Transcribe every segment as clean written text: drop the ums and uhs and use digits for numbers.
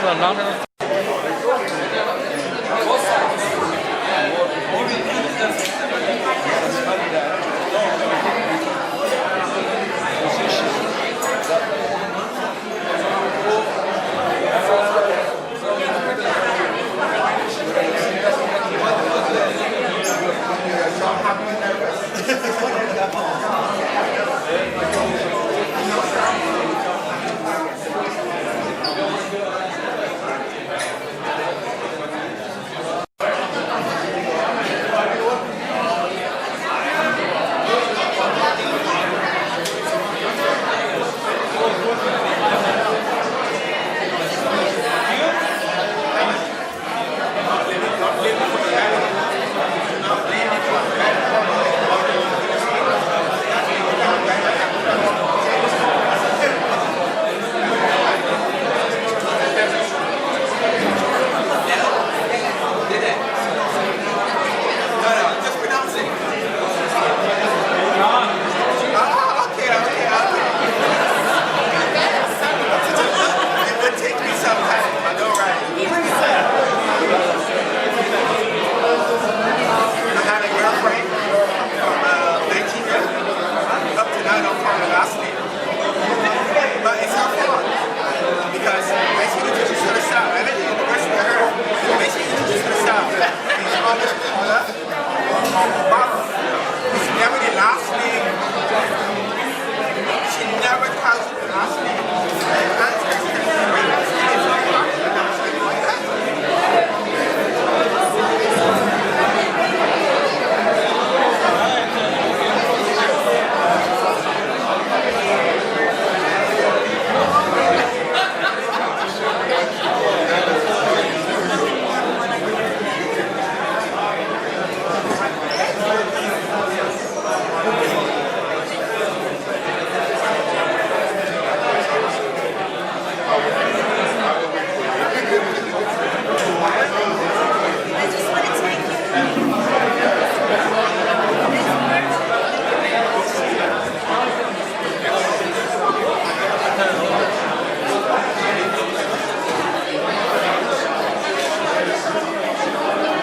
a non.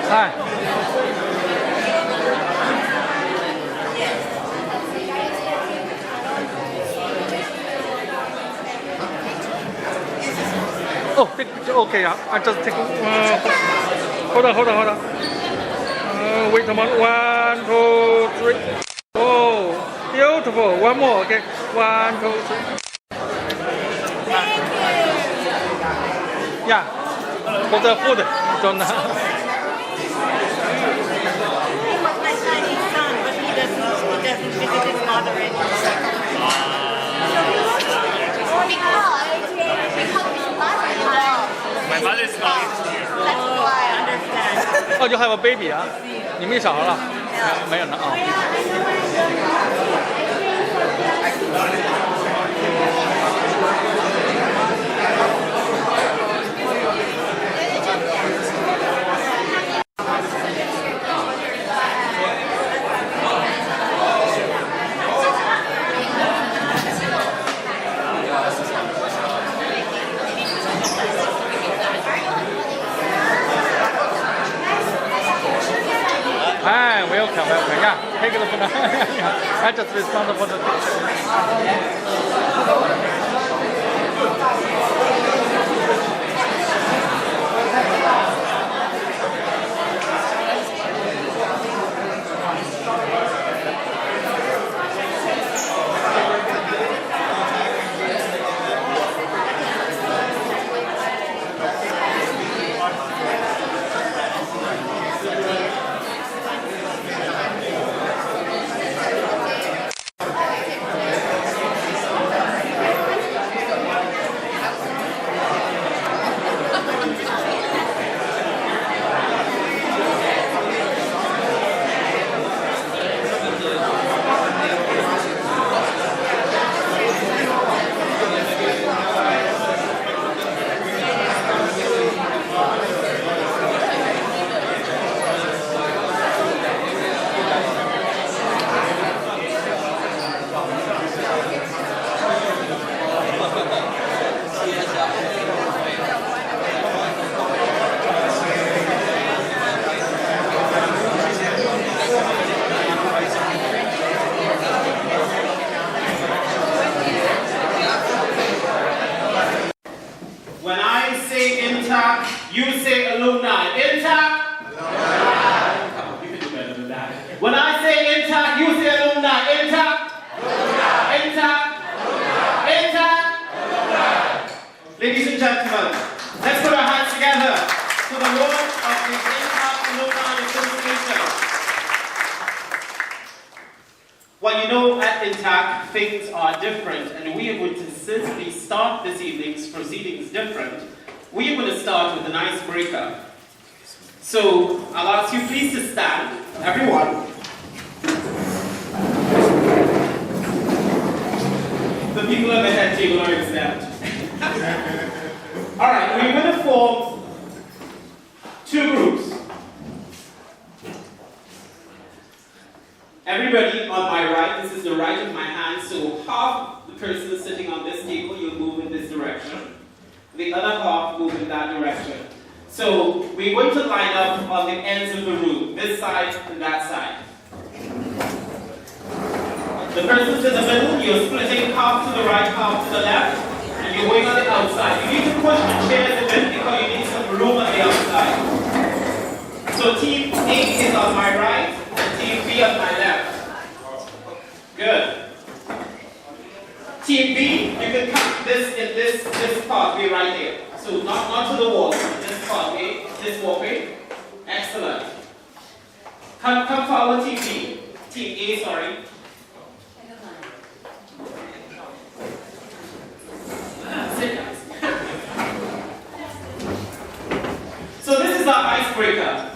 Hi. Oh, big picture. Okay, I just take. Hold on. Wait a moment. 1, 2, 3. Oh, beautiful. One more. Okay. 1, 2, 3. Yeah. For the food. Don't. My Chinese son, but he doesn't visit his mother My mother is not here. That's why I understand. Oh, you have a baby 啊？你们小孩了？没有呢啊。Hi, welcome. Yeah, take the photo. I just respond for the you say alumni. Intact? Alumni. Come on, you can do better than that. When I say intact, you say alumni. Intact? Alumni. Intact? Alumni. Intact? Alumni. Ladies and gentlemen, let's put our hands together for the Lord of the Intact Alumni Association. Well, you know, at Intact, things are different, and we are going to simply start this evening's proceedings different. We are going to start with an icebreaker. So, I'll ask you please to stand, everyone. The people at the head table are exempt. Alright, we're going to form two groups. Everybody on my right, this is the right of my hand, so half the person sitting on this table, you'll move in this direction. The other half move in that direction. So we're going to line up on the ends of the room, this side and that side. The persons in the middle, you're splitting half to the right, half to the left, and you're going on the outside. You need to push the chairs a bit because you need some room on the outside. So team A is on my right, and team B on my left. Good. Team B, you can come this pathway right here. So not to the wall, this pathway, this walkway. Excellent. Come forward, team B. Team A, sorry. Sit down. So this is our icebreaker.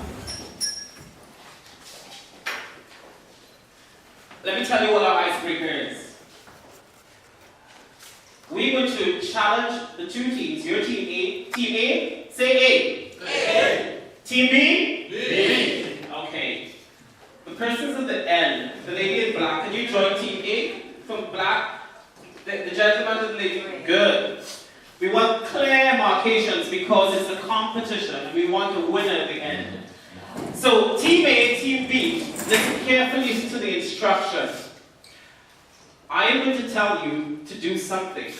Let me tell you what our icebreaker is. We're going to challenge the two teams. Your team A. Team A, say A. A. Team B? B. Okay. The persons at the end, the lady in black, can you join team A? From black, the gentleman and the lady. Good. We want clear markations because it's a competition. We want a winner at the end. So, team A, team B, listen carefully to the instructions. I am going to tell you to do something.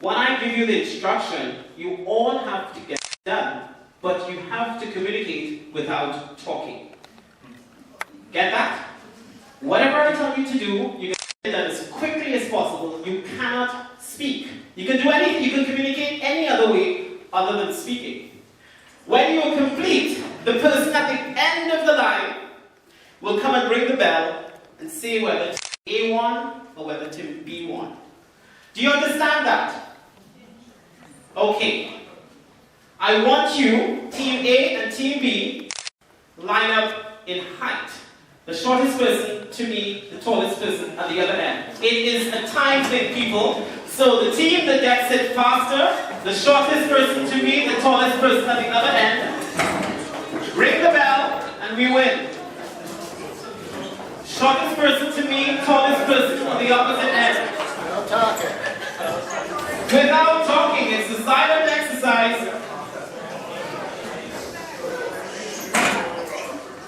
When I give you the instruction, you all have to get it done, but you have to communicate without talking. Get that? Whatever I tell you to do, you get it done as quickly as possible. You cannot speak. You can do anything, you can communicate any other way other than speaking. When you are complete, the person at the end of the line will come and ring the bell and say whether team A won or whether team B won. Do you understand that? Okay. I want you, team A and team B, line up in height. The shortest person to me, the tallest person at the other end. It is a time thing, people. So the team that gets it faster, the shortest person to me, the tallest person at the other end, ring the bell and we win. Shortest person to me, tallest person on the opposite end. Without talking. Without talking, it's a silent exercise.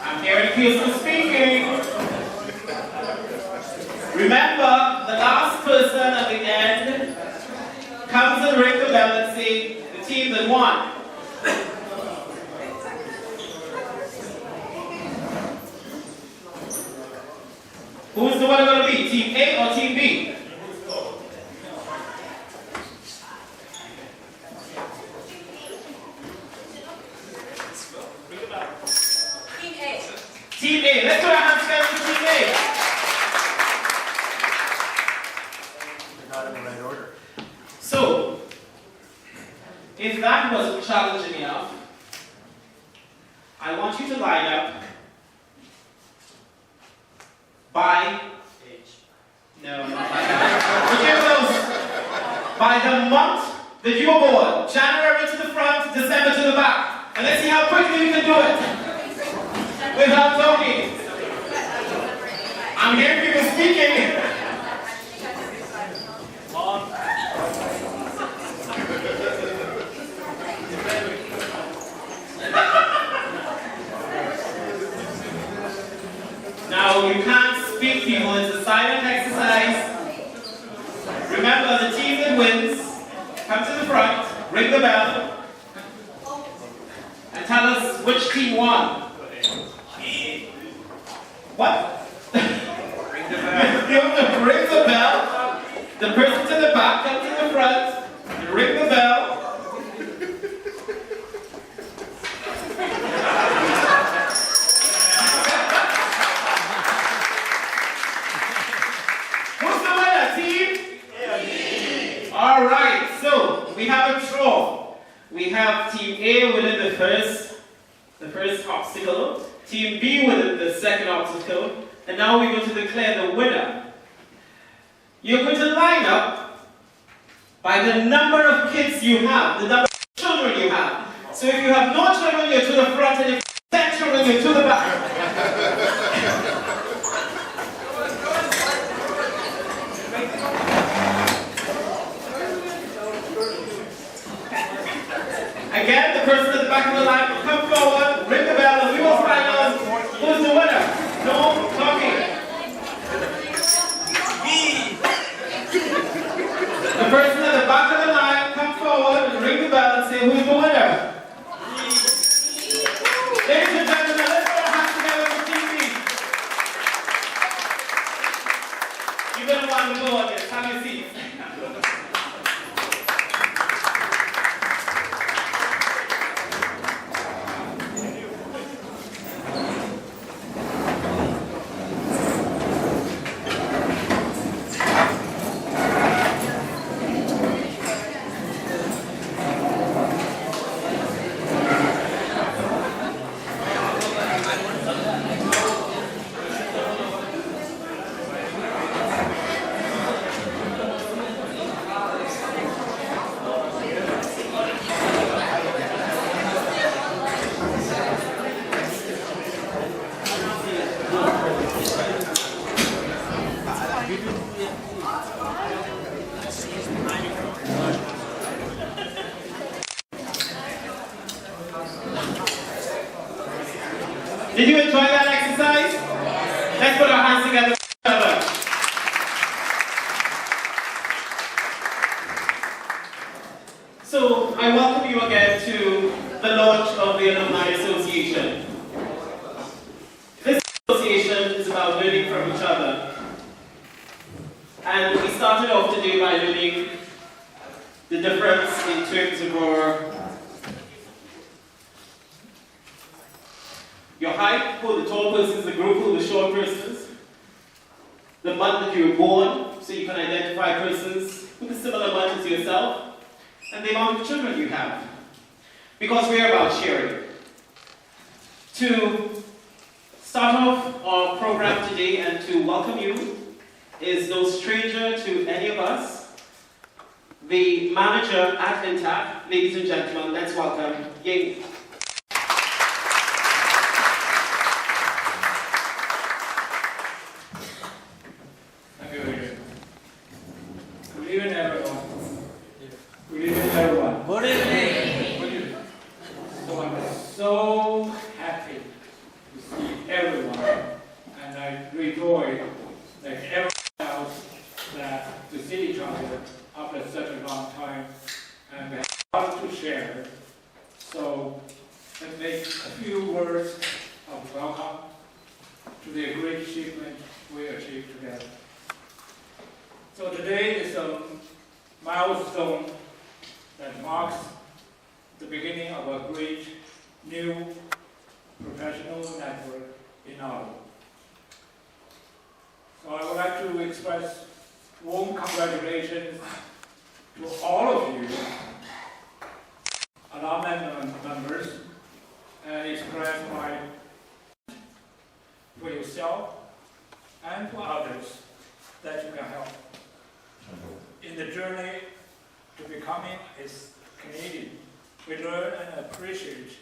I'm hearing people speaking. Remember, the last person at the end comes and rings the bell and says, the team that won. Who's the one going to be? Team A or Team B? Team A. Team A. Let's put our hands together for Team A. They're not in the right order. So, if that wasn't challenging enough, I want you to line up by no, not by that. By the month that you were born, January to the front, December to the back, and let's see how quickly you can do it without talking. I'm hearing people speaking. Now you can't speak, people. It's a silent exercise. Remember, the team that wins, come to the front, ring the bell, and tell us which team won. What? Ring the bell. You have to ring the bell. The person to the back comes to the front. You ring the bell. Who's the winner, team? All right. So we have a draw. We have Team A winning the first obstacle. Team B winning the second obstacle. And now we're going to declare the winner. You're going to line up by the number of kids you have, the number of children you have. So if you have no children, you're to the front, and if you have 10 children, you're to the back. Again, the person at the back of the line will come forward, ring the bell, and we will find out who's the winner. No talking. The person at the back of the line, come forward and ring the bell and say who's the winner. Ladies and gentlemen, let's put our hands together for Team B. You're going to want to go on this. Have your seats. Did you enjoy that exercise? Let's put our hands together for each other. So, I welcome you again to the launch of the Alumni Association. This association is about learning from each other. And we started off today by learning the difference in terms of your height, who the tall persons, the group, who the short persons, the month that you were born, so you can identify persons with a similar month as yourself, and the amount of children you have. Because we are about sharing. To start off our program today and to welcome you is no stranger to any of us, the manager at TAC. Ladies and gentlemen, let's welcome Ying. So happy to see everyone, and I rejoice like everyone else that to see each other after such a long time, and we have a lot to share. So let's make a few words of welcome to the great achievement we achieved together. So today is a milestone that marks the beginning of a great new professional network in Ottawa. So I would like to express warm congratulations to all of you, alumni members, and express my for yourself and for others that you can help in the journey to becoming a Canadian. We learn and appreciate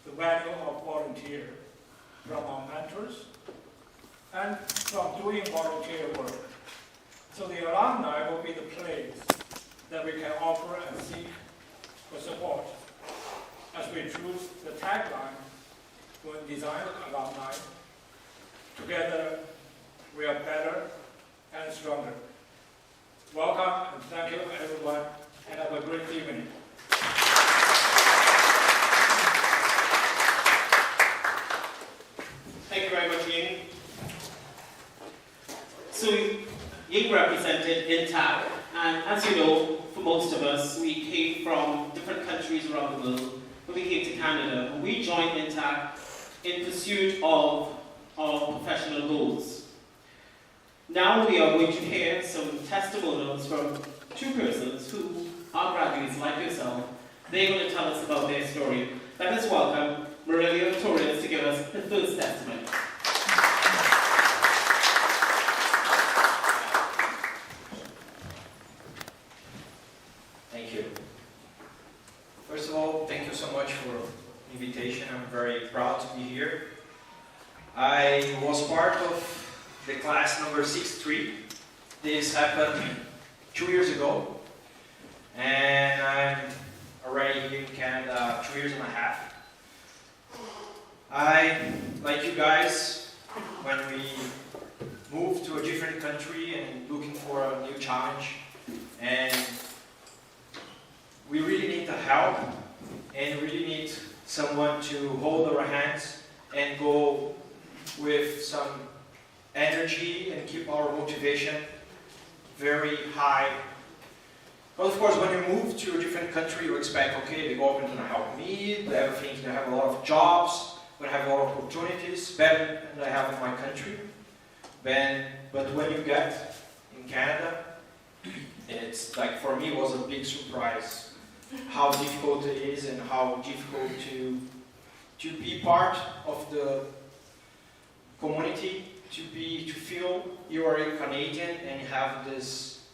the value of volunteer from our mentors and from doing volunteer work. So the alumni will be the place that we can offer and seek for support as we choose the tagline when designing alumni. Together we are better and stronger. Welcome and thank you everyone, and have a great evening. represented in TAC. And as you know, for most of us, we came from different countries around the world. When we came to Canada, we joined in TAC in pursuit of our professional goals. Now we are going to hear some testimonials from two persons who are graduates like yourself. They're going to tell us about their story. Let us welcome Maria Torres to give us the first testimony. Thank you. First of all, thank you so much for the invitation. I'm very proud to be here. I was part of the class number 6-3. This happened 2 years ago, and I'm already here in Canada 2 years and a half. I, like you guys, when we moved to a different country and looking for a new challenge, and we really need the help and really need someone to hold our hands and go with some energy and keep our motivation very high. But of course, when you move to a different country, you expect, okay, the government is going to help me, everything's going to have a lot of jobs, going to have a lot of opportunities, better than I have in my country. But when you get in Canada, it's like, for me, it was a big surprise how difficult it is and how difficult to be part of the community, to feel you are a Canadian and you have this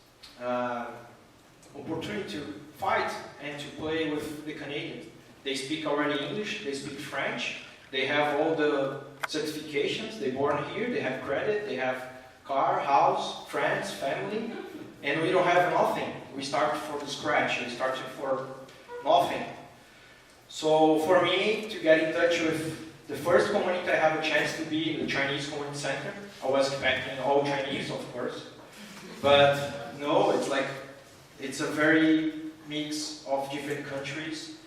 opportunity to fight and to play with the Canadians. They speak already English, they speak French, they have all the certifications, they're born here, they have credit, they have car, house, friends, family, and we don't have nothing. We start from the scratch, we start for nothing. So for me, to get in touch with the first community, I have a chance to be in the Chinese Community Center. I was expecting all Chinese, of course, but no, it's a very mix of different countries.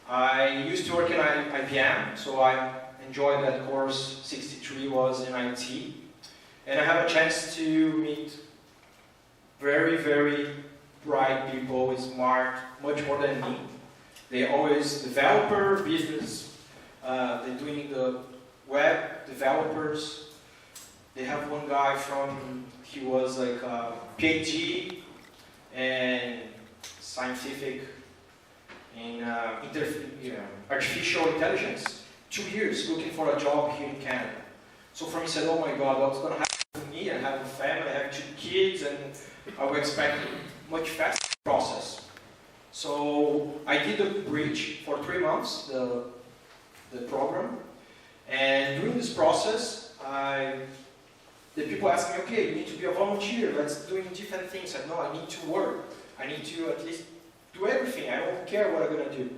I used to work in IBM, so I enjoyed that course. 63 was in IT, and I have a chance to meet very, very bright people, smart, much more than me. They're always developer, business, they're doing the web developers. They have one guy he was like a PhD and scientific in artificial intelligence. 2 years looking for a job here in Canada. So for me, I said, oh my God, what's going to happen to me? I have a family, I have 2 kids, and I would expect a much faster process. So I did the bridge for 3 months, the program, and during this process, the people asked me, okay, you need to be a volunteer, let's do different things. I said, no, I need to work. I need to at least do everything. I don't care what I'm going to do.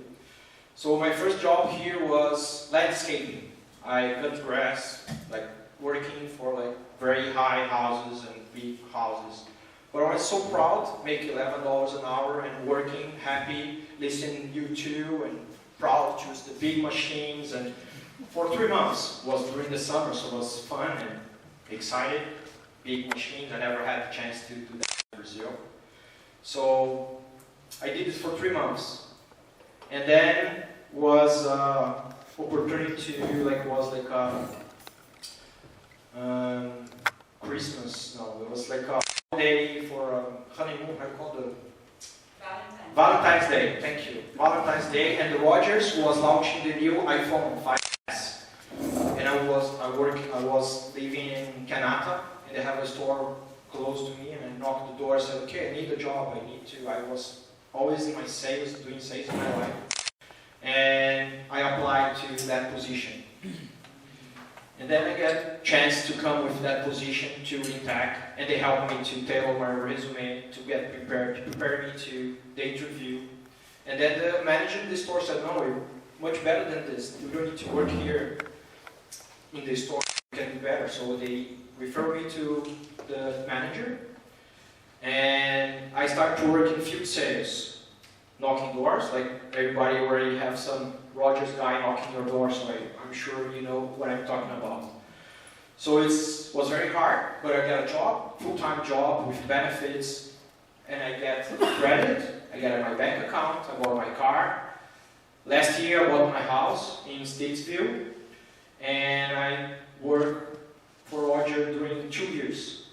So my first job here was landscaping. I cut grass, like working for like very high houses and big houses. But I was so proud, make $11 an hour and working, happy, listening to YouTube and proud to use the big machines. And for 3 months, was during the summer, so it was fun and excited. Big machines, I never had the chance to do that in Brazil. So I did it for 3 months. And then was opportunity to Christmas, no, it was like a day for honeymoon, how do you call it? Valentine's Day, thank you. Valentine's Day, and the Rogers was launching the new iPhone 5S. And I was living in Canada, and they have a store close to me, and I knocked the door and said, okay, I need a job, I was always in my sales, doing sales in my life. And I applied to that position. And then I got a chance to come with that position to TAC, and they helped me to tailor my resume, to get prepared, to prepare me to the interview. And then the manager in the store said, no, you're much better than this. You don't need to work here in the store, you can do better. So they referred me to the manager, and I started to work in field sales, knocking doors, like everybody already have some Rogers guy knocking your door, so I'm sure you know what I'm talking about. So it was very hard, but I got a job, full-time job with benefits, and I get credit, I get my bank account, I bought my car. Last year I bought my house in Statesville, and I worked for Roger during 2 years.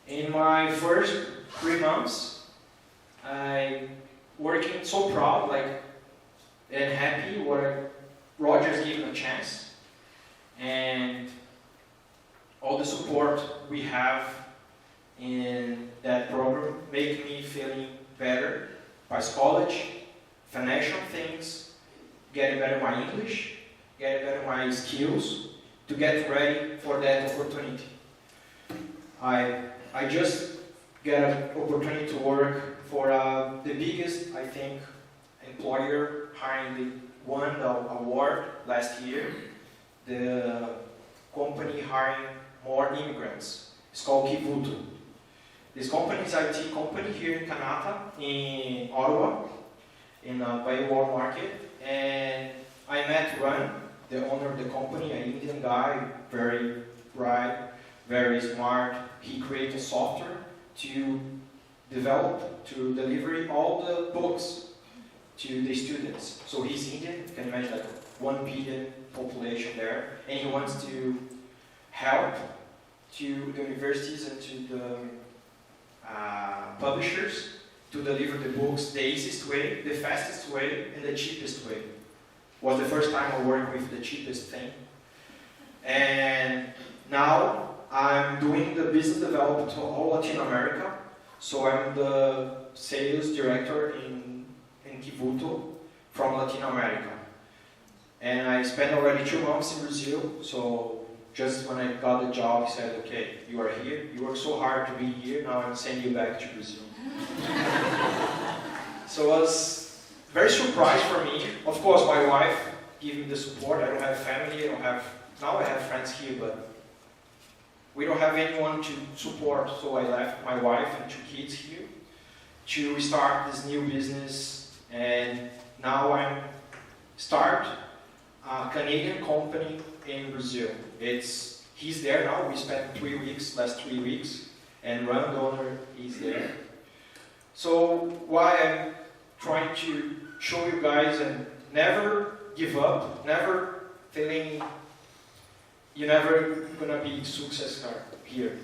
In my first 3 months, I working so proud, and happy what Roger's given a chance, and all the support we have in that program make me feeling better. College, financial things, getting better my English, getting better my skills to get ready for that opportunity. I just got an opportunity to work for the biggest, I think, employer hiring won the award last year. The company hiring more immigrants. It's called Kivuto. This company is an IT company here in Canada, in Ottawa, in a Baywar market. And I met Ran, the owner of the company, an Indian guy, very bright, very smart. He created software to deliver all the books to the students. So he's Indian, you can imagine 1 billion population there, and he wants to help to the universities and to the publishers to deliver the books the easiest way, the fastest way, and the cheapest way. Was the first time I worked with the cheapest thing. And now I'm doing the business development to all Latin America. So I'm the sales director in Kivuto from Latin America. And I spent already 2 months in Brazil. So just when I got the job, he said, okay, you are here. You worked so hard to be here. Now I'm sending you back to Brazil. So it was very surprised for me. Of course, my wife gave me the support. I don't have family. Now I have friends here, but we don't have anyone to support. So I left my wife and 2 kids here to start this new business. And now I'm start a Canadian company in Brazil. He's there now. We spent last 3 weeks, and Ron, the owner, is there. So why I'm trying to show you guys and never give up, never feeling you're never gonna be success here.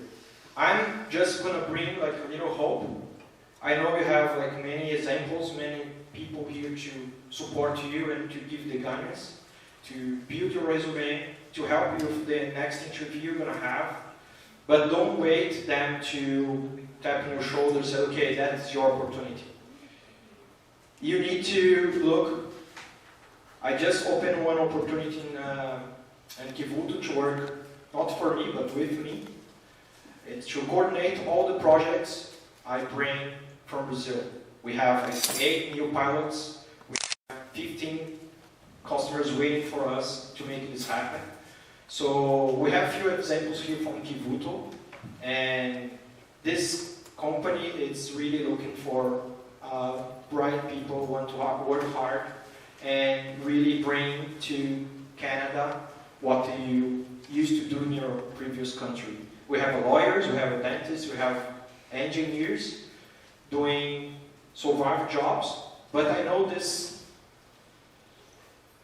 I'm just gonna bring a little hope. I know you have many examples, many people here to support you and to give the guidance, to build your resume, to help you with the next interview you're gonna have. But don't wait them to tap on your shoulder and say, okay, that's your opportunity. You need to look. I just opened one opportunity in Kivuto to work, not for me, but with me. It's to coordinate all the projects I bring from Brazil. We have 8 new pilots. We have 15 customers waiting for us to make this happen. So we have a few examples here from Kivuto, and this company is really looking for bright people who want to work hard and really bring to Canada what you used to do in your previous country. We have lawyers, we have dentists, we have engineers doing survival jobs, but I know this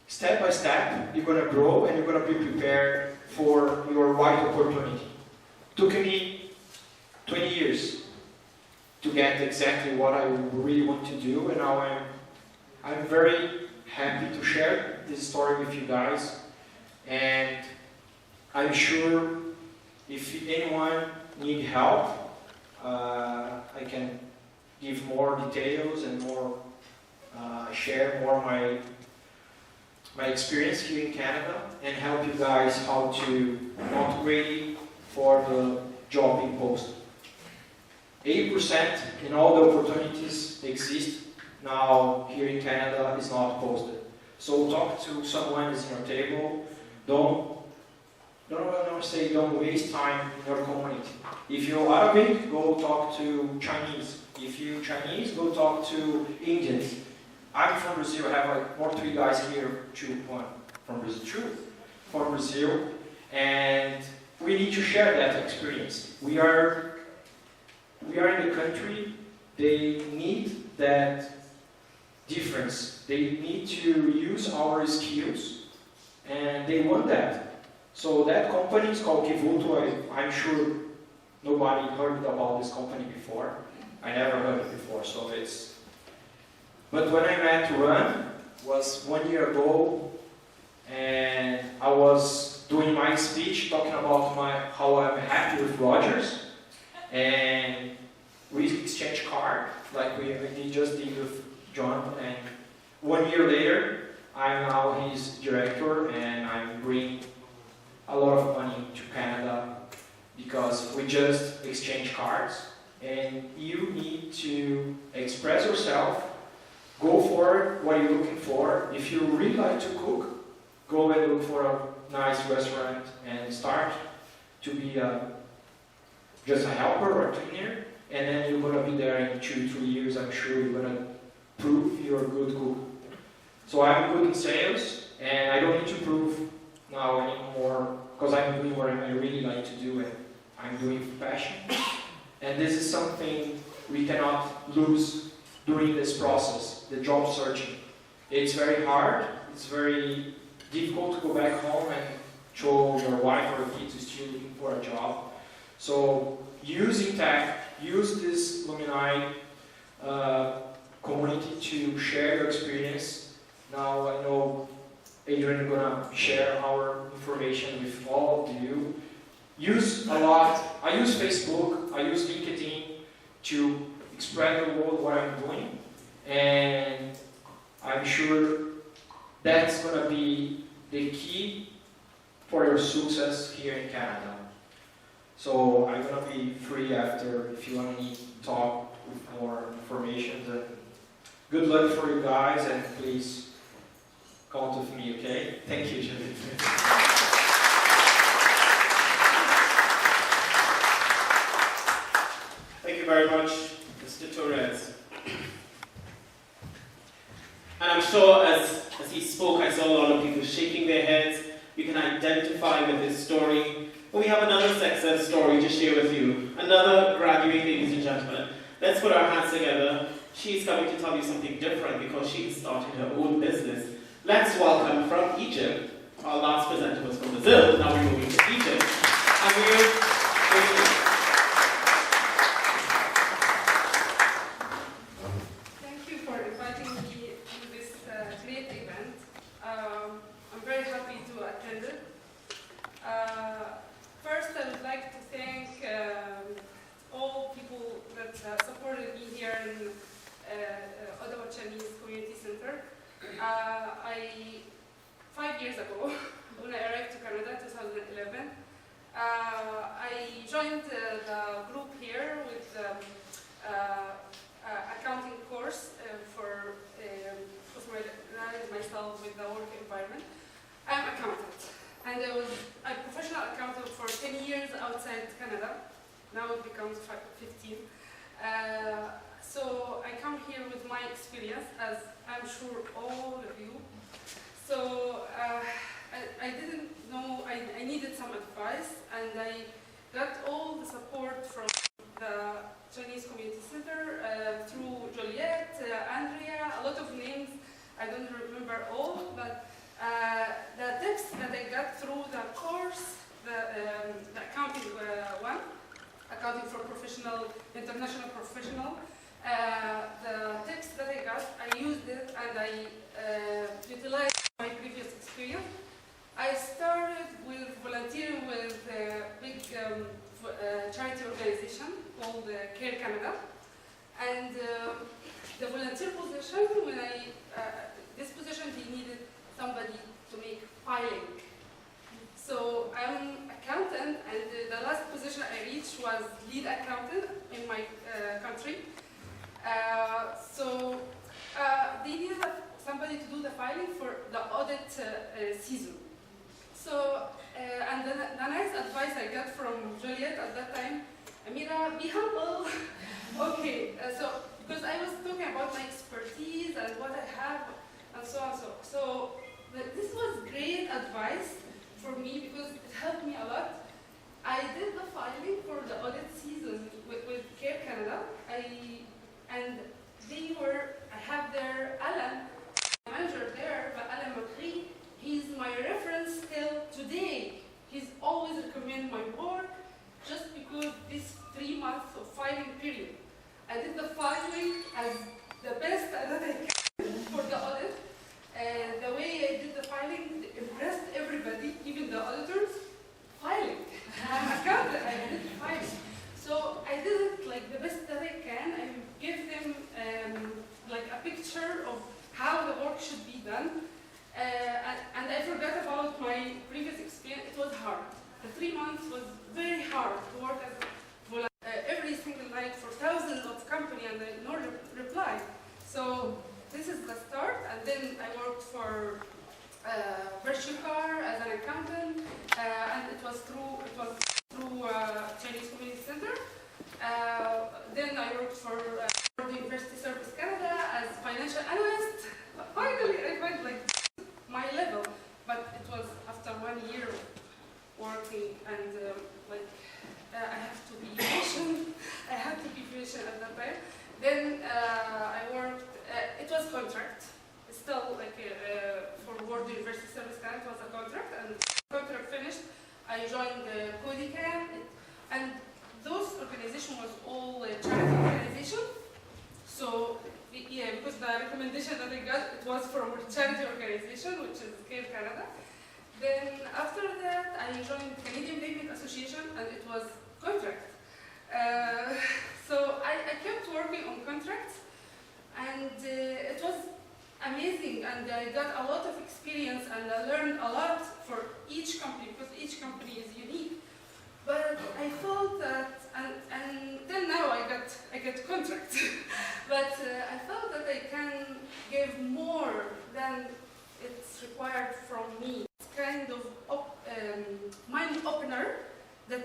step by step you're going to grow and you're going to be prepared for your right opportunity. Took me 20 years to get exactly what I really want to do, and now I'm very happy to share this story with you guys. And I'm sure if anyone needs help, I can give more details and more share more my experience here in Canada and help you guys how to not ready for the job being posted. 80% in all the opportunities exist now here in Canada is not posted. So talk to someone that's in your table. Don't waste time in your community. If you're Arabic, go talk to Chinese. If you're Chinese, go talk to Indians. I'm from Brazil. I have more 3 guys here. 2 from Brazil, and we need to share that experience. We are in the country, they need that difference. They need to use our skills, and they want that. So that company is called Kivuto. I'm sure nobody heard about this company before. I never heard it before, so it's... But when I met Ran, was 1 year ago, and I was doing my speech talking about how I'm happy with Rogers, and we exchanged card like we just did with John, and 1 year later I'm now his director, and I'm bringing a lot of money to Canada because we just exchanged cards. And you need to express yourself, go for what you're looking for. If you really like to cook, go and look for a nice restaurant and start to be just a helper or a cleaner, and then you're going to be there in 2-3 years. I'm sure you're going to prove you're a good cook. So I'm good in sales, and I don't need to prove now anymore because I'm doing what I really like to do, and I'm doing with passion. And this is something we cannot lose during this process, the job searching. It's very hard, it's very difficult to go back home and show your wife or kids who's still looking for a job. So using TAC, use this Alumni community to share your experience. Now I know Adrian is gonna share our information with all of you. Use a lot. I use Facebook, I use LinkedIn to spread the world what I'm doing, and I'm sure that's going to be the key for your success here in Canada. So I'm going to be free after if you want to talk with more information. Good luck for you guys, and please count with me, okay? Thank you, Javid. Thank you very much, Mr. Torres. And I'm sure as he spoke, I saw a lot of people shaking their heads. You can identify with his story. But we have another success story to share with you. Another graduate, ladies and gentlemen. Let's put our hands together. She's coming to tell you something different because she started her own business. Let's welcome from Egypt. Our last presenter was from Brazil. Now we're moving to Egypt. And we're so I come here with my experience, as I'm sure all of you. So I didn't know, I needed some advice, and I got all the support from the Chinese Community Center through Juliet, Andrea, a lot of names, I don't remember all, but the tips that I got through the course, the accounting one, accounting for professional, international professional. The tips that I got, I used it and I utilized my previous experience. I started with volunteering with a big charity organization called Care Canada. And the volunteer position, when this position, he needed somebody to make filing. So I'm accountant, and the last position I reached was lead accountant in my country. So they needed somebody to do the filing for the audit season. So, and the nice advice I got from Juliet at that time, Amira, be humble. Okay, so because I was talking about my expertise and what I have, and so on. So this was great advice for me because it helped me a lot. the 3 months was very hard to work as a volunteer every single night for thousands of companies and no reply. So this is the start, and then I worked for Virtue Car as an accountant, and it was through Chinese Community Center. Then I worked for the University Service Canada as financial analyst. Finally, I went like my level, but it was after 1 year of working, and I have to be patient. I had to be patient at that time. Then I worked. It was contract. It's still like for World University Service Canada. It was a contract, and contract finished. I joined the CODICAN, and those organization was all charity organization. So yeah, because the recommendation that I got, it was from a charity organization, which is Scale Canada. Then after that, I joined Canadian Payment Association, and it was contract. So I kept working on contracts, and it was amazing, and I got a lot of experience, and I learned a lot for each company, because each company is unique. But I felt that, and then now I get contracts, but I felt that I can give more than it's required from me. It's kind of mind opener that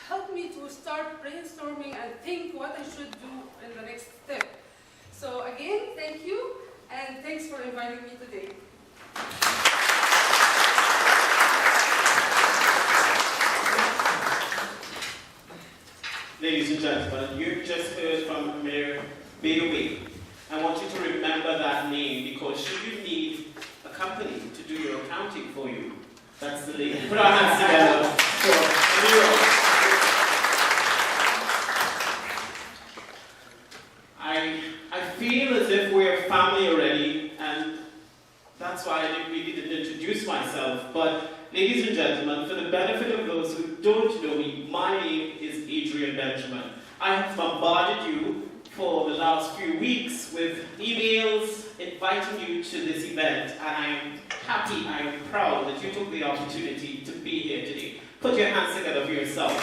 helped me to start brainstorming and think what I should do in the next step. So again, thank you, and thanks for inviting me today. Ladies and gentlemen, you just heard from Mayor Bailey. I want you to remember that name, because should you need a company to do your accounting for you, that's the lady. Put our hands together for Amira. I feel as if we're family already, and that's why I didn't introduce myself. But ladies and gentlemen, for the benefit of those who don't know me, my name is Adrian Benjamin. I have bombarded you for the last few weeks with emails inviting you to this event, and I am happy, I am proud that you took the opportunity to be here today. Put your hands together for yourself.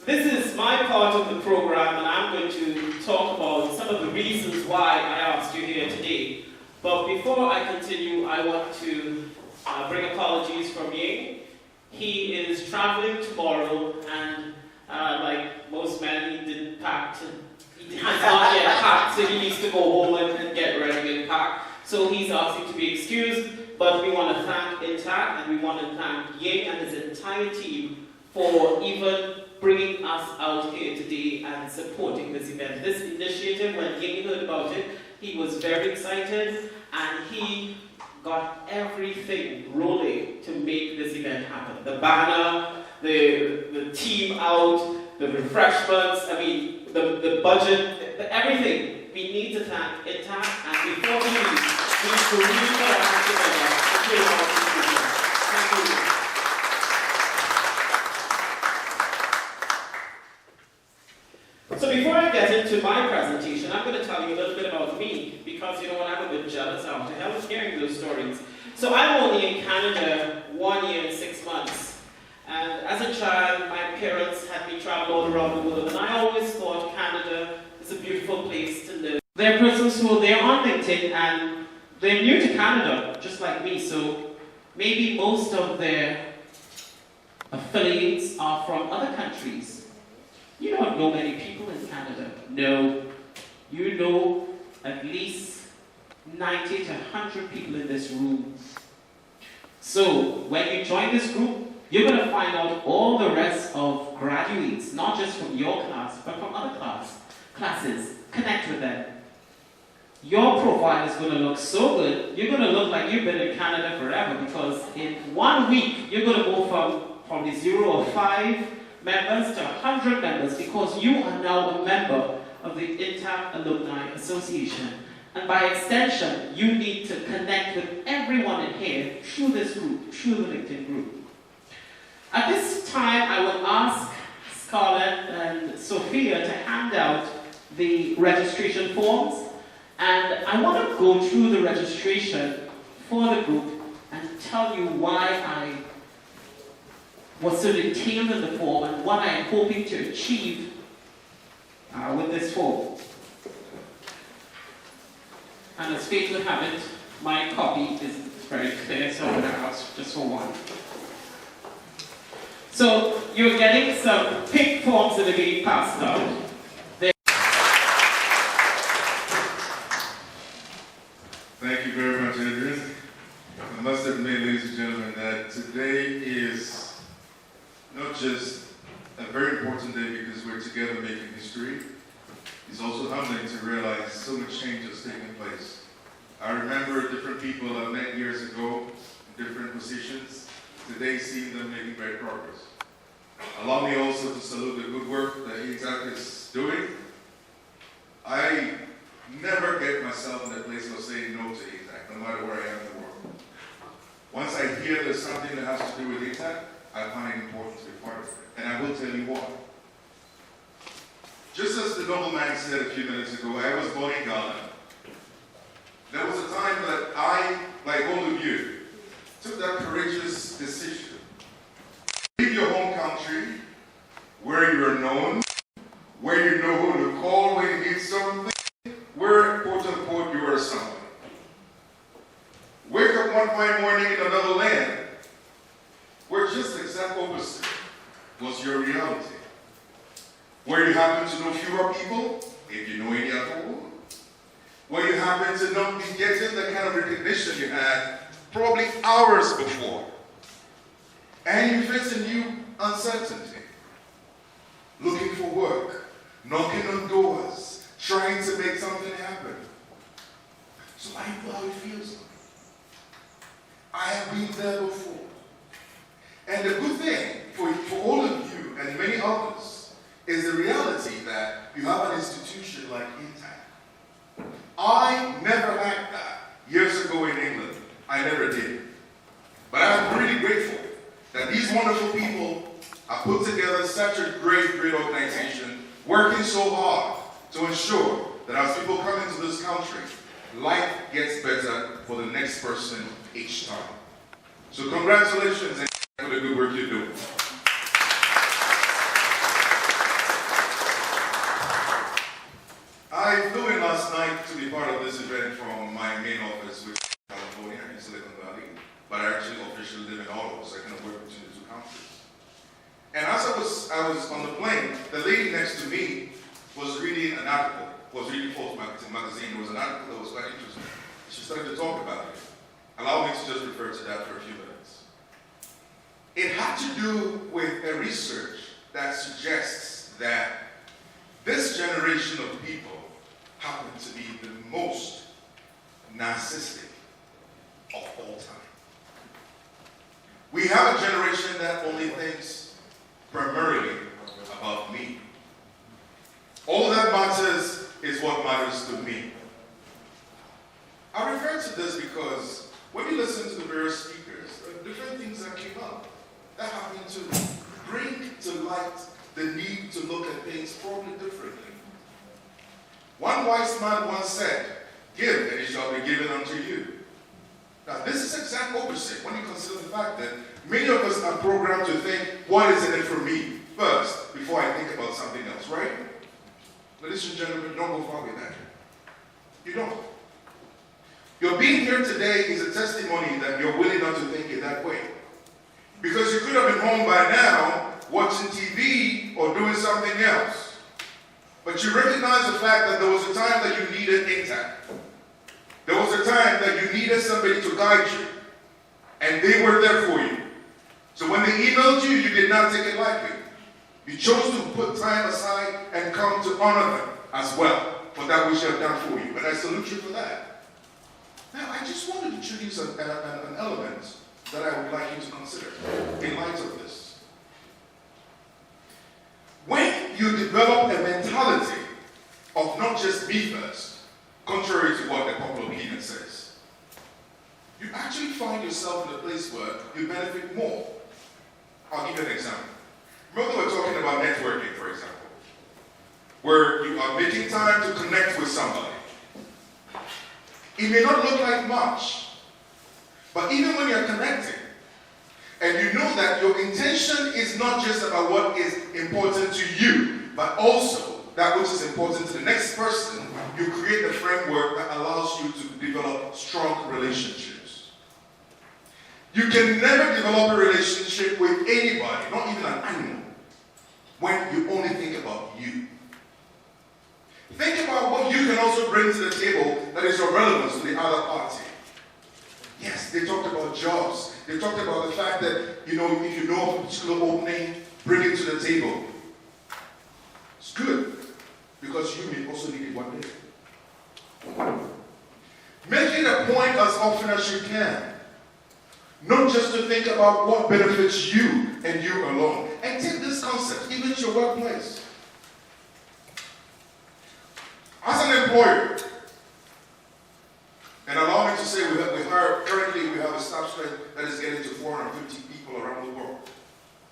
This is my part of the program, and I'm going to talk about some of the reasons why I asked you here today. But before I continue, I want to bring apologies from Ying. He is traveling tomorrow, and like most men, he didn't pack. He has not yet packed, so he needs to go home and get ready and pack. So he's asking to be excused, but we want to thank TAC, and we want to thank Ying and his entire team for even bringing us out here today and supporting this event. This initiative, when Ying heard about it, he was very excited, and he got everything rolling to make this event happen. The banner, the team out, the refreshments, I mean, the budget, everything. We need to thank TAC, and before we leave, we need to really put our hands together to pay our people. Thank you. So before I get into my presentation, I'm going to tell you a little bit about me, because you know what, I'm a bit jealous out to hell of hearing those stories. So I'm only in Canada 1 year and 6 months. And as a child, my parents had me travel all around the world, and I always thought Canada is a beautiful place to live. There are persons who are there on LinkedIn, and they're new to Canada, just like me, so maybe most of their affiliates are from other countries. You don't know many people in Canada. No. You know at least 90 to 100 people in this room. So, when you join this group, you're going to find out all the rest of graduates, not just from your class, but from other classes. Connect with them. Your profile is going to look so good, you're going to look like you've been in Canada forever, because in 1 week, you're going to go from probably 0 or 5 members to 100 members, because you are now a member of the TAC Alumni Association. And by extension, you need to connect with everyone in here through this group, through the LinkedIn group. At this time, I will ask Scarlett and Sophia to hand out the registration forms. And I want to go through the registration for the group and tell you why I was so detailed in the form and what I am hoping to achieve with this form. And as fate would have it, my copy is very clear, so I'm going to ask just for one. So you're getting some pink forms that are being passed out. Thank you very much, Adrian. I must admit, ladies and gentlemen, that today is not just a very important day because we're together making history. It's also humbling to realize so much change has taken place. I remember different people I met years ago in different positions. Today, seeing them making great progress. Allow me also to salute the good work that TAC is doing. I never get myself in a place of saying no to TAC, no matter where I am in the world. Once I hear there's something that has to do with TAC, I find it important to be part of it. And I will tell you why. Just as the nobleman said a few minutes ago, I was born in Ghana. There was a time that I, like all of you, took that courageous decision. Leave your home country, where you're known, where you know who to call when you need something, where, quote unquote, you are someone. Wake up one fine morning in another land, where just the exact opposite was your reality. Where you happen to know fewer people, if you know any at all. Where you happen to not be getting the kind of recognition you had probably hours before. And you face a new uncertainty. Looking for work, knocking on doors, trying to make something happen. So I know how it feels like. I have been there before. And the good thing for all of you and many others is the reality that you have an institution like TAC. I never had that years ago in England. I never did. But I'm really grateful that these wonderful people have put together such a great organization, working so hard to ensure that as people come into this country, life gets better for the next person each time. So congratulations and for the good work you're doing. I flew in last night to be part of this event from my main office, which is in California, in Silicon Valley, but I actually officially live in Ottawa, so I can work between the two countries. And as I was on the plane, the lady next to me was reading an article, Forbes magazine. It was an article that was quite interesting. She started to talk about it. Allow me to just refer to that for a few minutes. It had to do with a research that suggests that this generation of people happen to be the most narcissistic of all time. We have a generation that only thinks primarily about me. All that matters is what matters to me. I refer to this because when you listen to the various speakers, there are different things that came up that happen to bring to light the need to look at things probably differently. One wise man once said, "Give, and it shall be given unto you." Now, this is exact opposite when you consider the fact that many of us are programmed to think, what is in it for me first, before I think about something else, right? Ladies and gentlemen, don't go far with that. You don't. Your being here today is a testimony that you're willing not to think it that way. Because you could have been home by now, watching TV or doing something else. But you recognize the fact that there was a time that you needed TAC. There was a time that you needed somebody to guide you. And they were there for you. So when they emailed you, you did not take it lightly. You chose to put time aside and come to honor them as well for that which they have done for you. And I salute you for that. Now, I just wanted to introduce an element that I would like you to consider in light of this. When you develop a mentality of not just me first, contrary to what the popular opinion says, you actually find yourself in a place where you benefit more. I'll give you an example. Remember we're talking about networking, for example, where you are making time to connect with somebody. It may not look like much, But even when you're connecting, and you know that your intention is not just about what is important to you, but also that which is important to the next person, you create a framework that allows you to develop strong relationships. You can never develop a relationship with anybody, not even an animal, when you only think about you. Think about what you can also bring to the table that is of relevance to the other party. Yes, they talked about jobs. They talked about the fact that, if you know of a particular opening, bring it to the table. It's good, because you may also need it one day. Make it a point as often as you can. Not just to think about what benefits you and you alone. And take this concept, even to your workplace. As an employer, and allow me to say, currently we have a staff strength that is getting to 450 people around the world.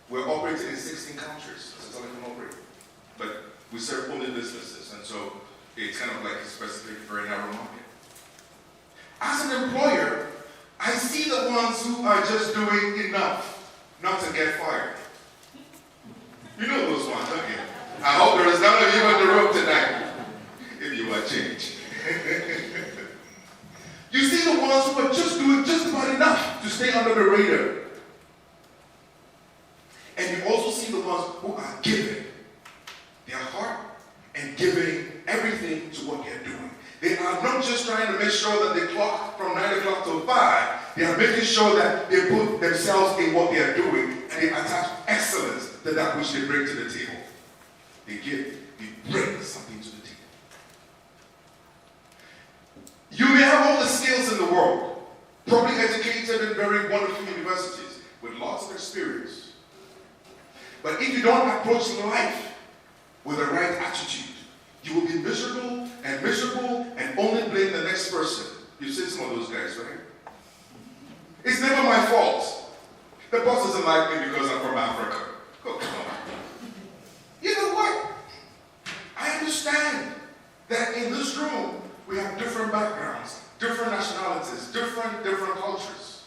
We're operating in 16 countries as a telecom operator. But we serve only businesses, and so it's kind of like a specific, very narrow market. As an employer, I see the ones who are just doing enough not to get fired. You know those ones, don't you? I hope there is none of you in the room tonight, if you want change. You see the ones who are just doing just about enough to stay under the radar. And you also see the ones who are giving their heart and giving everything to what they're doing. They are not just trying to make sure that they clock from 9 o'clock till 5. They are making sure that they put themselves in what they are doing and they attach excellence to that which they bring to the table. They give, they bring something to the table. You may have all the skills in the world, probably educated in very wonderful universities with lots of experience. But if you don't approach life with the right attitude, you will be miserable and only blame the next person. You've seen some of those guys, right? It's never my fault. The boss doesn't like me because I'm from Africa. Oh, come on. You know what? I understand that in this room, we have different backgrounds, different nationalities, different cultures.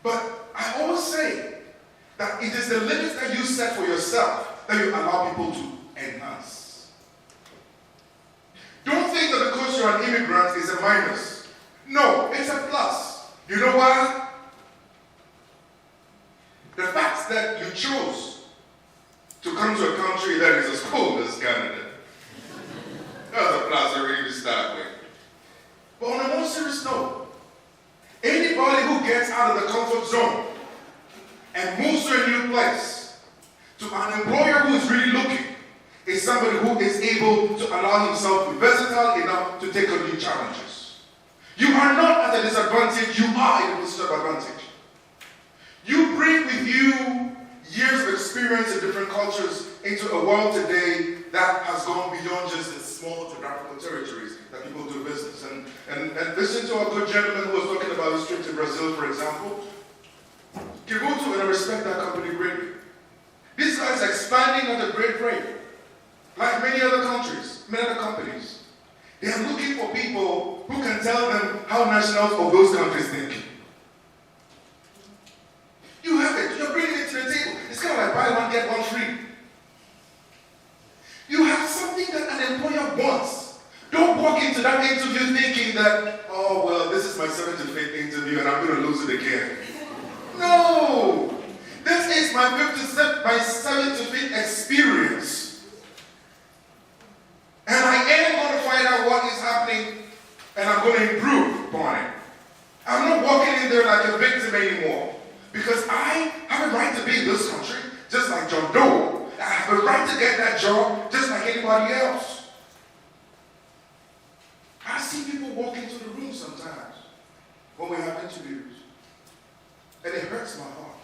But I always say that it is the limits that you set for yourself that you allow people to enhance. Don't think that because you're an immigrant is a minus. No, it's a plus. You know why? The fact that you chose to come to a country that is as cold as Canada. That's a plus already to start with. But on a more serious note, anybody who gets out of the comfort zone and moves to a new place, to an employer who is really looking, is somebody who is able to allow himself to be versatile enough to take on new challenges. You are not at a disadvantage, you are in a position of advantage. You bring with you years of experience in different cultures into a world today that has gone beyond just the small geographical territories that people do business. And listen to a good gentleman who was talking about his trip to Brazil, for example. Kibutu, and I respect that company greatly. These guys are expanding at a great rate. Like many other countries, many other companies. They are looking for people who can tell them how nationals of those countries think. You have it. You're bringing it to the table. It's kind of like buy one, get one free. You have something that an employer wants. Don't walk into that interview thinking that, oh, well, this is my 7th to 5th interview and I'm going to lose it again. No! This is my 7th to 5th experience. And I am going to find out what is happening and I'm going to improve upon it. I'm not walking in there like a victim anymore. Because I have a right to be in this country, just like John Doe. I have a right to get that job, just like anybody else. I see people walk into the room sometimes when we have interviews. And it hurts my heart.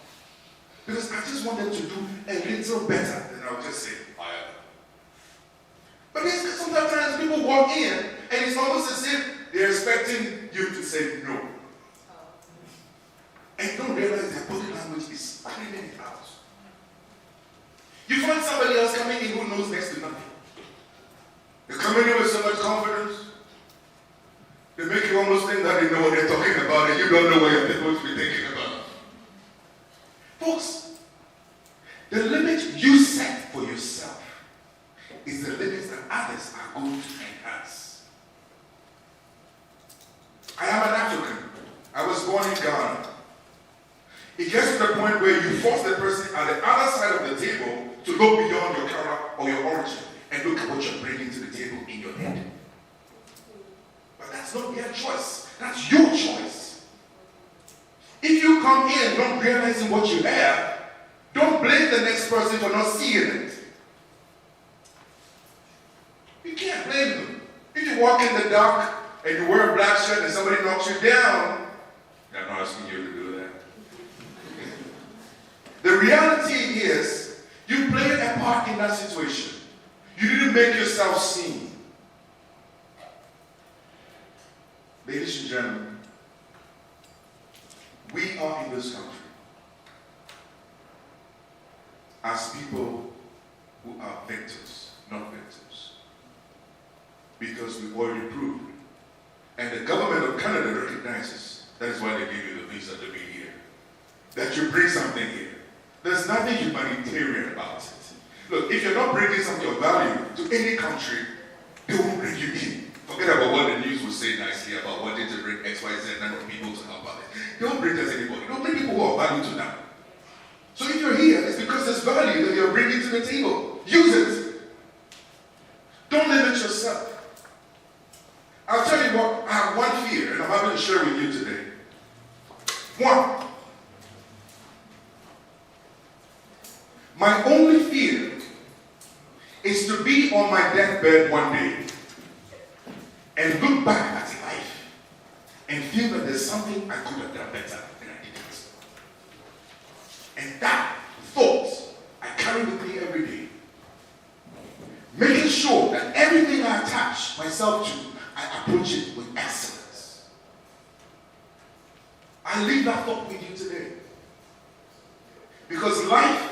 Because I just want them to do a little better than I'll just say, I am. But sometimes people walk in, and it's almost as if they're expecting you to say no. And don't realize their body language is screaming it out. You find somebody else coming in who knows next to nothing. They're coming in with so much confidence. They make you almost think that they know what they're talking about and you don't know what you're supposed to be thinking about. Folks, the limit you set for yourself is the limits that others are going to enhance. I am an African. I was born in Ghana. It gets to the point where you force the person at the other side of the table to look beyond your color or your origin and look at what you're bringing to the table in your head. But that's not their choice. That's your choice. If you come in not realizing what you have, don't blame the next person for not seeing it. You can't blame them. If you walk in the dark and you wear a black shirt and somebody knocks you down, they're not asking you to do that. The reality is, you played a part in that situation. You didn't make yourself seen. Ladies and gentlemen, we are in this country as people who are victims, not victims. Because we already proved. And the government of Canada recognizes, that is why they give you the visa to be here. That you bring something here. There's nothing humanitarian about it. Look, if you're not bringing something of value to any country, they won't bring you in. Forget about what the news will say nicely about wanting to bring X, Y, Z number of people to help out. They don't bring us anybody. They don't bring people who are value to them. So if you're here, it's because there's value that you're bringing to the table. Use it. Don't limit yourself. I'll tell you what, I have one fear, and I'm happy to share with you today. One. My only fear is to be on my deathbed one day and look back at life and feel that there's something I could have done better and I didn't. And that thought I carry with me every day. Making sure that everything I attach myself to, I approach it with excellence. I leave that thought with you today. Because life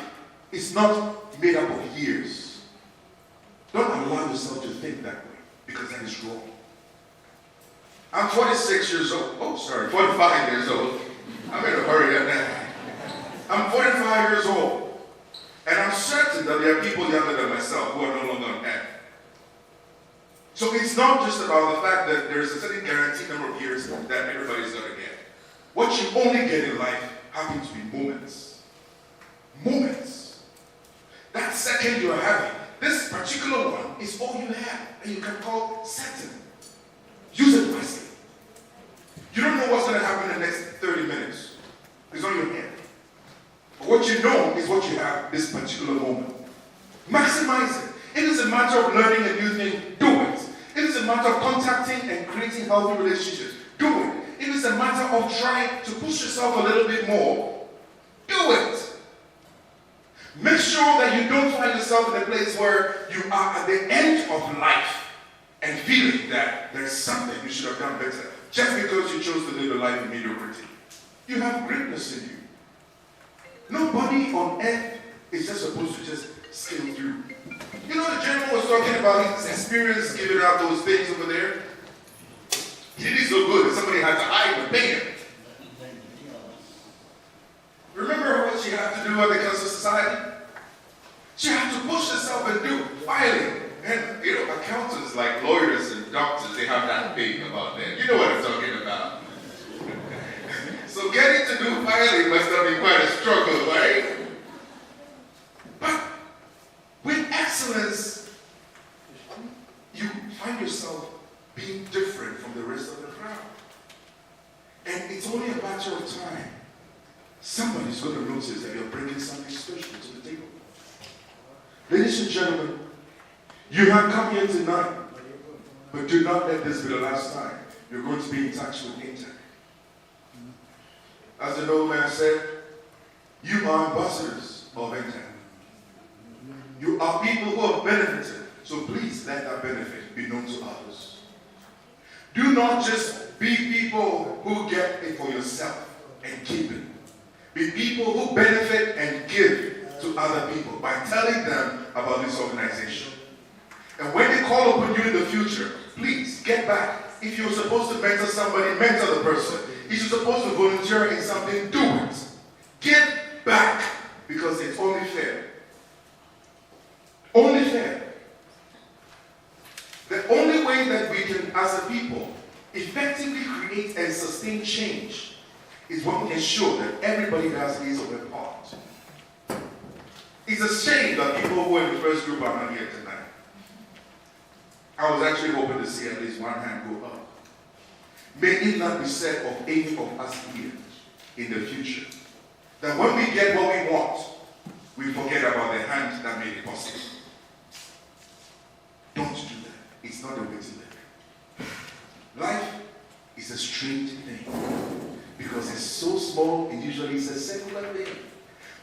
is not made up of years. Don't allow yourself to think that way, because that is wrong. I'm 46 years old. 45 years old. I'm in a hurry at that. I'm 45 years old. And I'm certain that there are people younger than myself who are no longer on earth. So it's not just about the fact that there's a certain guaranteed number of years that everybody's going to get. What you only get in life happen to be moments. Moments. That second you are having, this particular one is all you have, and you can call certain. Use it wisely. You don't know what's going to happen in the next 30 minutes. It's on your hand. But what you know is what you have this particular moment. Maximize it. It is a matter of learning a new thing. Do it. It is a matter of contacting and creating healthy relationships. Do it. It is a matter of trying to push yourself a little bit more. Do it. Make sure that you don't find yourself in a place where you are at the end of life and feeling that there's something you should have done better just because you chose to live a life of mediocrity. You have greatness in you. Nobody on earth is just supposed to just scale through. You know, the general was talking about his experience giving out those things over there. He did it so good that somebody had to hide the band. Remember what she had to do at the Cancer Society? She had to push herself and do filing. And, you know, accountants like lawyers and doctors, they have that thing about them. You know what I'm talking about. So getting to do filing must have been quite a struggle, right? But with excellence, you find yourself being different from the rest of the crowd. And it's only a matter of time. Somebody's going to notice that you're bringing something special to the table. Ladies and gentlemen, you have come here tonight, but do not let this be the last time you're going to be in touch with TAC. As the old man said, you are ambassadors of TAC. You are people who have benefited, so please let that benefit be known to others. Do not just be people who get it for yourself and keep it. Be people who benefit and give to other people by telling them about this organization. And when they call upon you in the future, please get back if you're supposed to mentor somebody, mentor the person. If you're supposed to volunteer in something, do it. Give back, because it's only fair. Only fair. The only way that we can, as a people, effectively create and sustain change is when we ensure that everybody does his or her part. It's a shame that people who are in the first group are not here tonight. I was actually hoping to see at least one hand go up. May it not be said of any of us here in the future that when we get what we want, we forget about the hand that made it possible. Don't do that. It's not the way to live. Life is a strange thing because it's so small, it usually is a secular thing.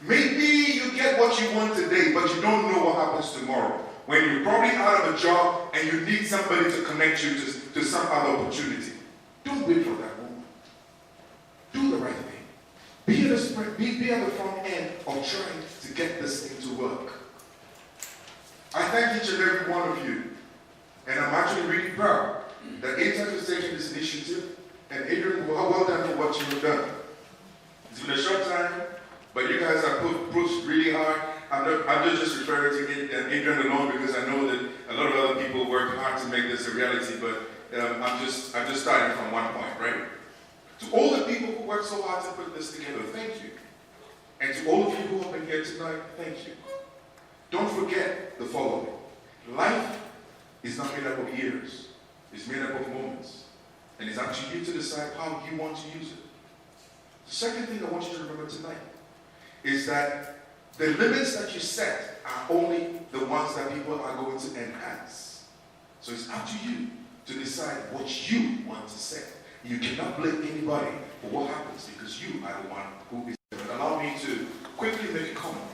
Maybe you get what you want today, but you don't know what happens tomorrow. When you're probably out of a job and you need somebody to connect you to some other opportunity. Don't wait for that moment. Do the right thing. Be at the front end of trying to get this thing to work. I thank each and every one of you. And I'm actually really proud that ATAC is taking this initiative. And Adrian, well done for what you've done. It's been a short time, but you guys have pushed really hard. I'm just referring to Adrian alone because I know that a lot of other people work hard to make this a reality, but I'm just starting from one point, right? To all the people who worked so hard to put this together, thank you. And to all of you who have been here tonight, thank you. Don't forget the following. Life is not made up of years. It's made up of moments. And it's up to you to decide how you want to use it. The second thing I want you to remember tonight is that the limits that you set are only the ones that people are going to enhance. So it's up to you to decide what you want to set. You cannot blame anybody for what happens because you are the one who is. Allow me to quickly make a comment.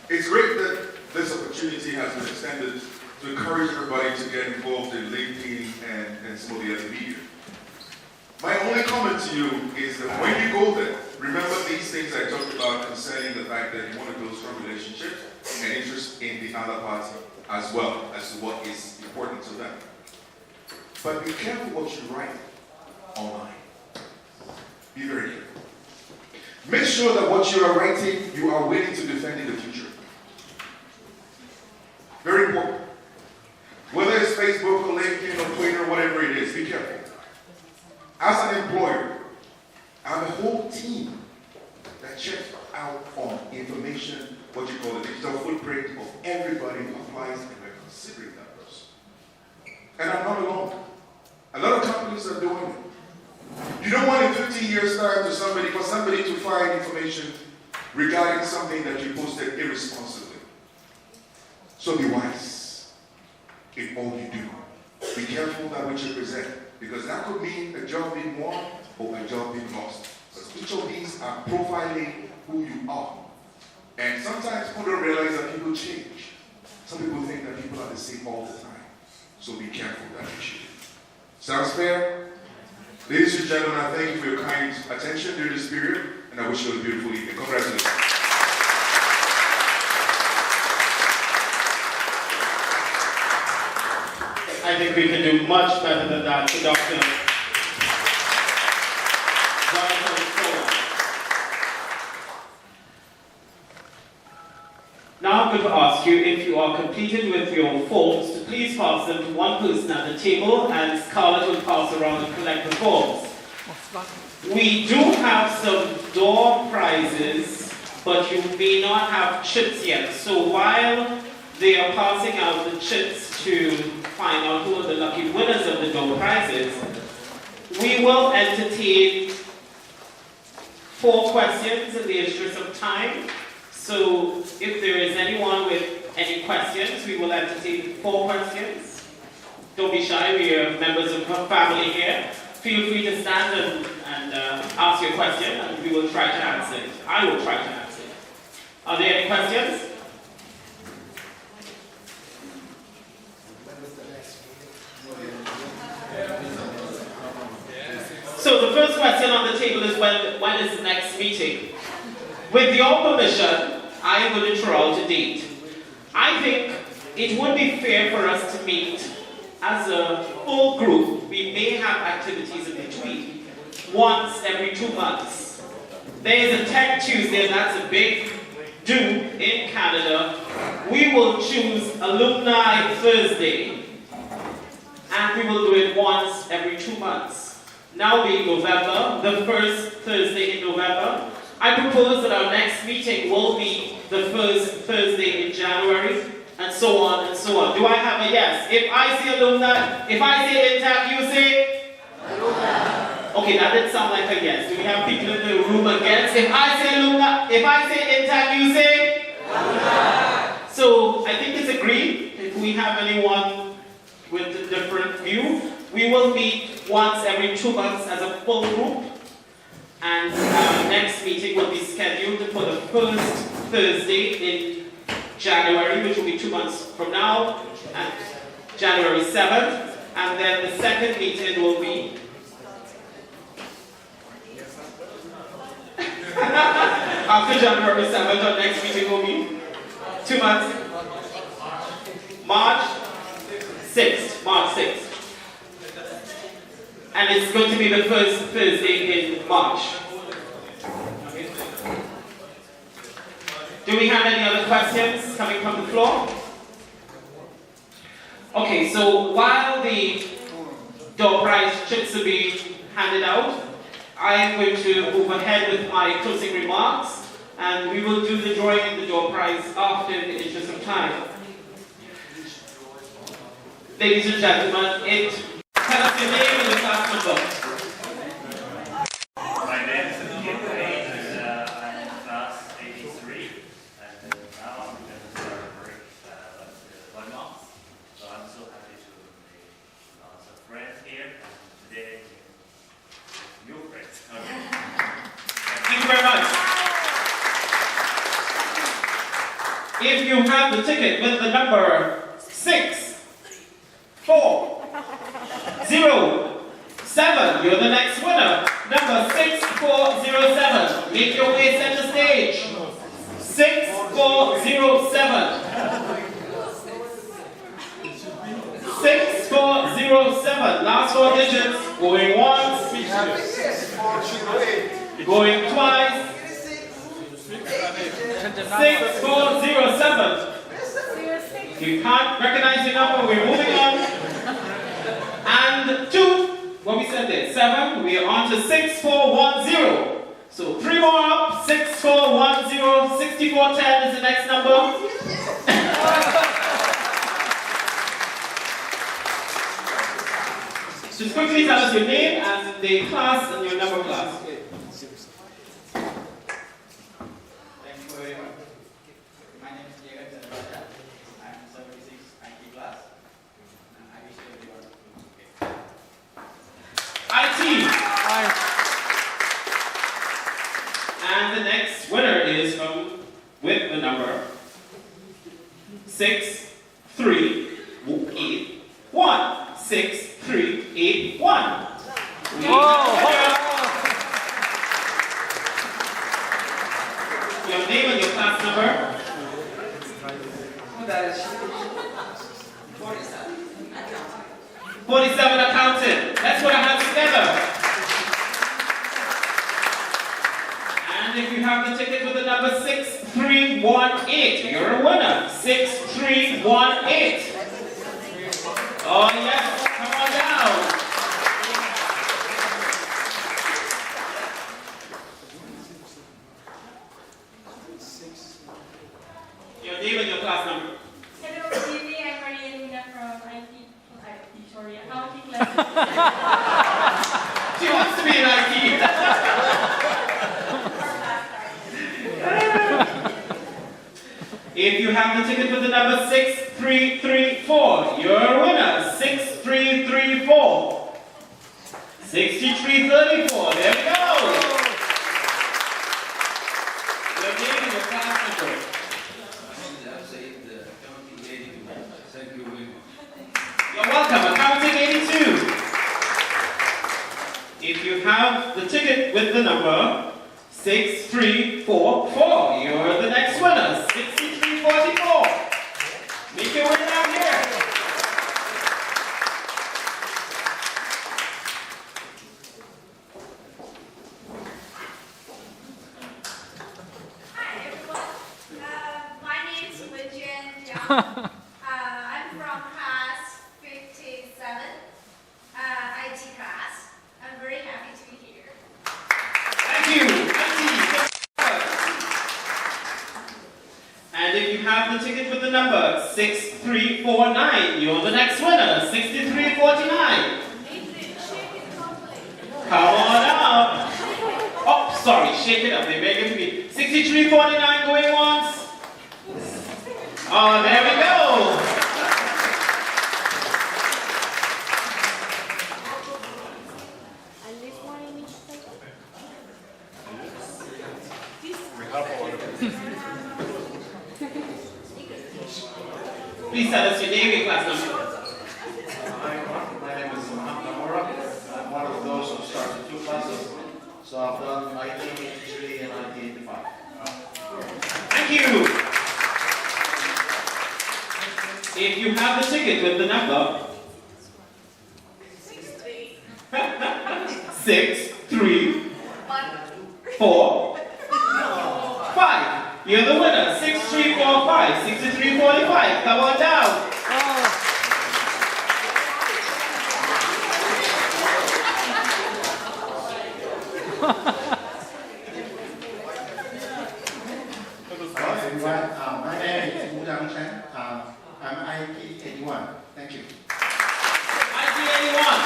It's great that this opportunity has been extended to encourage everybody to get involved in LinkedIn and some of the other media. My only comment to you is that when you go there, remember these things I talked about concerning the fact that you want to build strong relationships and interest in the other party as well as to what is important to them. But be careful what you write online. Be very careful. Make sure that what you are writing, you are willing to defend in the future. Very important. Whether it's Facebook or LinkedIn or Twitter or whatever it is, be careful. As an employer, I have a whole team that checks out on information, what you call the digital footprint of everybody who applies and we're considering that person. And I'm not alone. A lot of companies are doing it. You don't want in 15 years' time for somebody to find information regarding something that you posted irresponsibly. So be wise in all you do. Be careful that which you present, because that could mean a job being won or a job being lost. Because each of these are profiling who you are. And sometimes people don't realize that people change. Some people think that people are the same all the time. So be careful that you should. Sounds fair? Ladies and gentlemen, I thank you for your kind attention during this period, and I wish you a beautiful evening. Congratulations. I think we can do much better than that to Dr. Jonathan Fuller. Now I'm going to ask you, if you are completed with your forms, to please pass them to one person at the table, and Scarlett will pass around and collect the forms. We do have some door prizes, but you may not have chits yet. So while they are passing out the chits to find out who are the lucky winners of the door prizes, we will entertain 4 questions in the interest of time. So if there is anyone with any questions, we will entertain 4 questions. Don't be shy, we are members of her family here. Feel free to stand and ask your question, and we will try to answer it. I will try to answer it. Are there any questions? So the first question on the table is when is the next meeting? With your permission, I am going to throw out a date. I think it would be fair for us to meet as a full group, we may have activities in between, once every 2 months. There is a Tech Tuesday, and that's a big do in Canada. We will choose Alumni Thursday, and we will do it once every 2 months. Now being November, the first Thursday in November, I propose that our next meeting will be the first Thursday in January, and so on and so on. Do I have a yes? If I say Alumni, if I say TAC, you say? Alumni. Okay, that didn't sound like a yes. Do we have people in the room against? If I say Alumni, if I say TAC, you say? Alumni. So I think it's agreed. If we have anyone with a different view, we will meet once every 2 months as a full group. And our next meeting will be scheduled for the first Thursday in January, which will be 2 months from now, and January 7th. And then the second meeting will be after January 7th, our next meeting will be 2 months. March 6th. March 6th. And it's going to be the first Thursday in March. Okay. Do we have any other questions coming from the floor? Okay, so while the door prize checks are being handed out, I am going to move ahead with my closing remarks, and we will do the drawing of the door prize after in the interest of time. Ladies and gentlemen, tell us your name and your class number. My name is Kim Payne, and I'm in class 83, and now I'm going to start work like 1 month. So I'm so happy to make lots of friends here, and today new friends. Okay. Thank you very much. If you have the ticket with the number 6, 4, 0, 7, you're the next winner. Number 6407. Make your way center stage. 6407. 6407. Last 4 digits. Going once. Going twice. 6407. If you can't recognize your number, we're moving on. And 2, what we said there, 7, we are on to 6410. So 3 more up, 6410, 6410 is the next number. Just quickly tell us your name and the class and your number class. Thank you very much. My name is Jagat Janabada. I am 76 IT class. And I wish everyone IT. And the next winner is with the number 63881. 63881. Your name and your class number? 47 accountant. Let's put our hands together. And if you have the ticket with the number 6318, you're a winner. 6318. Oh yes, come on down. Your name and your class number. Hello, good evening. I'm Marielina from accounting class. She wants to be in IT. If you have the ticket with the number 6334, you're a winner. 6334. 6334. There we go. Your name and your class number. You're welcome. Accounting 82. If you have the ticket with the number 6344, you're the next winner. 6344. Make your way down here. I'm from class 57, IT class. I'm very happy to be here. Thank you. And if you have the ticket with the number 6349, you're the next winner, 6349. Come on up. Oh, sorry, shake it up. They beg it to be 6349 going once. Oh, there we go. Please tell us your name and class number. Hi, my name is Mohammed Namora. I'm one of those who started 2 classes. So I've done IT 83 and IT 85. Thank you. If you have the ticket with the number 6345, you're the winner. 6345, 6345. Come on down. My name is Wu Yang Chen. I'm IT 81. Thank you. IT 81.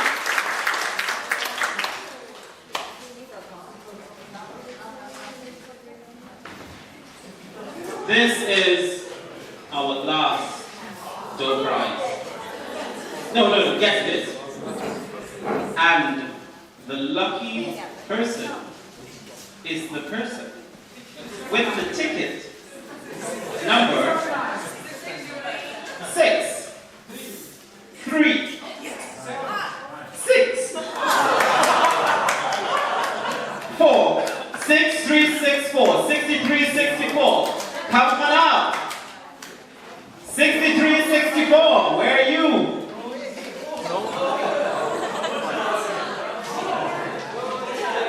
This is our last door prize. No, get this. And the lucky person is the person with the ticket number 6, 3, 6, 4, 6, 3, 6, 4, 63, 64. Come on up. 63, 64. Where are you?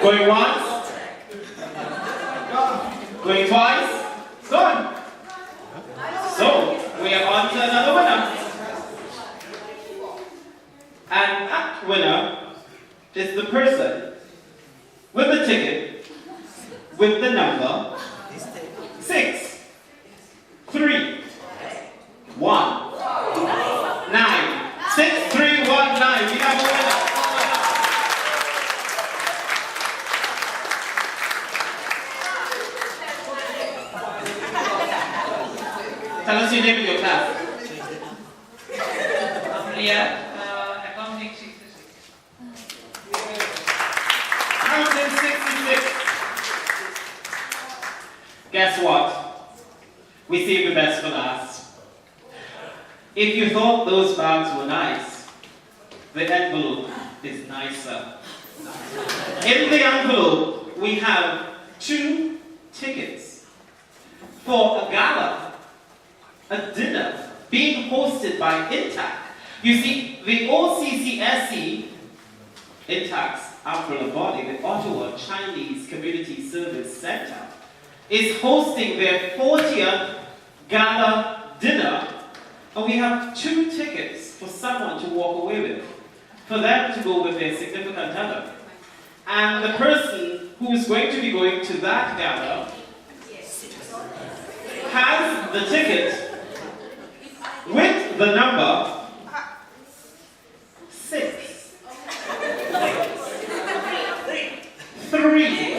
Going once? Going twice? Gone. So, we are on to another winner. And that winner is the person with the ticket with the number 6, 3, 1, 9. 6, 3, 1, 9. We have a winner. Tell us your name and your class. Accounting 66. Accounting 66. Guess what? We saved the best for last. If you thought those bags were nice, the envelope is nicer. In the envelope, we have 2 tickets for a gala, a dinner being hosted by TAC. You see, the OCCSC, TAC's umbrella body, the Ottawa Chinese Community Service Center, is hosting their 40th gala dinner, and we have 2 tickets for someone to walk away with, for them to go with their significant other. And the person who is going to be going to that gala has the ticket with the number 6, 3.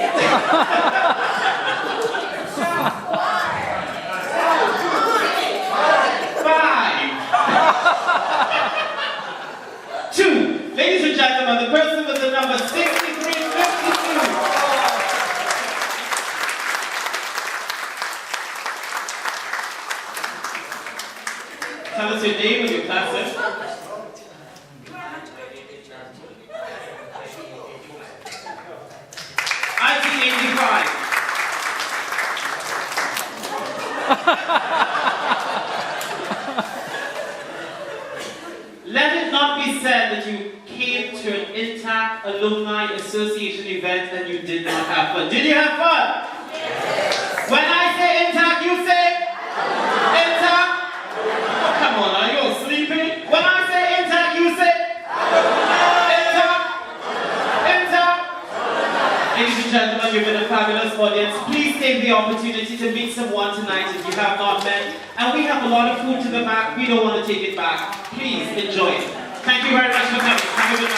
2. Ladies and gentlemen, the person with the number 6352. Tell us your name and your class. IT 85. Let it not be said that you came to an TAC Alumni Association event and you did not have fun. Did you have fun? Yes. When I say TAC, you say TAC? Ladies and gentlemen, you've been a fabulous audience. Please take the opportunity to meet someone tonight if you have not met. And we have a lot of food to the back. We don't want to take it back. Please enjoy it. Thank you very much for coming. Have a good